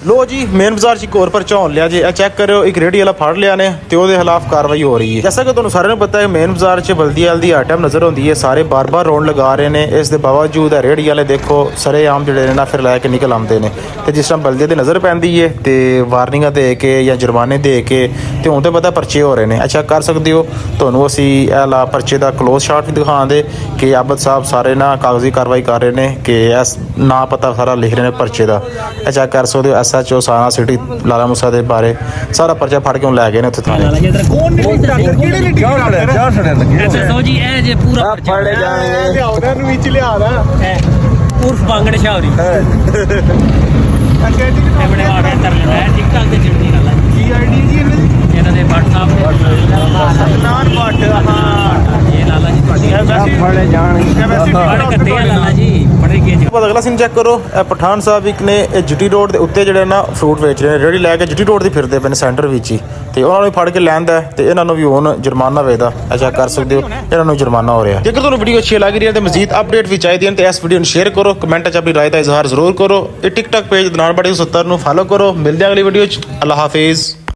लो जी main बाजार च एक और परचा होन लिया जी चेक करो एक रेहड़ी वाला फड़ लिया ने ते ओदे खिलाफ कार्रवाई हो रही है। जैसा कि तुहानू सारिਆਂ ਨੂੰ पता है मेन बाजार च बल्दी हल्दी आइटम नज़र होंदी है सारे बार बार रौन लगा रहे ने इस दे बावजूद रेहड़ी वाले देखो सरेआम ਜਿਹੜੇ ਨੇ ਨਾ ਫਿਰ ਲੈ ਕੇ ਨਿਕਲ ਆਉਂਦੇ ਨੇ ਤੇ ਜਿਸ ਤਰ੍ਹਾਂ ਬਲਦੀ ਦੀ ਨਜ਼ਰ ਪੈਂਦੀ ਹੈ ਤੇ ਵਾਰਨਿੰਗਾਂ ਦੇ ਕੇ ਜਾਂ ਜੁਰਮਾਨੇ ਦੇ ਕੇ ਤੇ ਹੁਣ ਤੇ ਪਤਾ ਪਰਚੇ ਹੋ ਰਹੇ ਨੇ। ਅੱਛਾ ਕਰ ਸਕਦੇ ਹੋ ਤੁਹਾਨੂੰ ਅਸੀਂ ਇਹ ਲਾ ਪਰਚੇ ਦਾ ਕਲੋਜ਼ ਸ਼ਾਟ ਵੀ ਦਿਖਾਉਂਦੇ ਕਿ ਆਬਦ ਸਾਹਿਬ ਸਾਰੇ ਨਾ ਕਾਗਜ਼ੀ ਕਾਰਵਾਈ ਕਰ ਰਹੇ ਨੇ ਕਿ ਇਸ ਨਾ ਪਤਾ ਸਾਰਾ ਲਿਖ ਰਹੇ ਨੇ ਪਰਚੇ ਦਾ। ਅੱਛਾ ਕਰ ਸਕਦੇ ਹੋ SHO ਸਾਨਾ ਸਿਟੀ ਲਾਲਾ ਮੂਸਾ ਦੇ ਬਾਰੇ ਸਾਰਾ ਪਰਚਾ ਫੜ ਕੇ ਲੈ ਗਏ ਨੇ ਉੱਥੇ ਥਾਣੇ। ਦੱਸੋ ਜੀ ਇਹ ਜੇ ਪੂਰਾ ਫੜੇ ਜਾਣਗੇ ਲਿਆਉਣਾ ਨੂੰ ਵਿੱਚ ਲਿਆਉਣਾ ਉਰਫ ਬਾਂਗੜ ਸ਼ਾਹਰੀ ਅੱਛਾ ਜੀ ਇਹ ਬੜੇ ਵਾੜੇ ਤਰ ਲੈਣਾ ਟਿਕਟਾਕ ਤੇ ਚੜਦੀ ਗੱਲ ਹੈ ਕੀ ਆਈਡੀ ਜੀ ਇਹਨਾਂ ਦੇ WhatsApp ਤੇ ਨਾਨ ਬੱਟ ਹਾਂ ਇਹ ਲਾਲਾ ਜੀ ਤੁਹਾਡੀ ਫੜੇ ਜਾਣਗੇ ਬੜੇ ਕੱਟੇ ਆ ਲਾਲਾ ਜੀ ਬੜੇ ਗਏ ਜੀ। ਬਾਅਦ ਅਗਲਾ ਸੀਨ ਚੈੱਕ ਕਰੋ ਇਹ ਪਠਾਨ ਸਾਹਿਬ ਇੱਕ ਨੇ ਇਹ ਜੀਟੀ ਰੋਡ ਦੇ ਉੱਤੇ ਜਿਹੜੇ ਨਾ ਫਰੂਟ ਵੇਚ ਰਹੇ ਨੇ ਰੇਹੜੀ ਲੈ ਕੇ ਜੀਟੀ ਰੋਡ ਦੀ ਫਿਰਦੇ ਪਏ ਨੇ ਸੈਂਟਰ ਵਿੱਚ ਹੀ ਤੇ ਉਹਨਾਂ ਨੂੰ ਫੜ ਕੇ ਲੈਂਦਾ ਤੇ ਇਹਨਾਂ ਨੂੰ ਵੀ ਹੁਣ ਜੁਰਮਾਨਾ ਵੇਦਾ। ਅੱਛਾ ਕਰ ਸਕਦੇ ਹੋ ਇਹਨਾਂ ਨੂੰ ਜੁਰਮਾਨਾ ਹੋ ਰਿਹਾ। ਜੇਕਰ ਤੁਹਾਨੂੰ ਵੀਡੀਓ ਅੱਛੀ ਲੱਗ ਰਹੀ ਹੈ ਤੇ ਮਜ਼ੀਦ ਅਪਡੇਟ ਵੀ ਚਾਹੀਦੀ ਹੈ ਤੇ ਇਸ ਵੀਡੀਓ ਨੂੰ ਸ਼ੇਅਰ ਕਰੋ ਕਮੈਂਟ 'ਚ ਆਪਣੀ ਰਾਏ ਦਾ ਇਜ਼ਹਾਰ ਜ਼ਰੂਰ ਕਰੋ। ਇਹ ਟਿਕਟੌਕ ਪੇਜ ਦਨਾਨ ਬੜੀ 70 ਨੂੰ ਫਾਲੋ ਕਰੋ। ਮਿਲਦੇ ਹਾਂ ਅਗਲੀ ਵੀਡੀਓ 'ਚ। ਅੱਲਾ ਹਾਫਿਜ਼।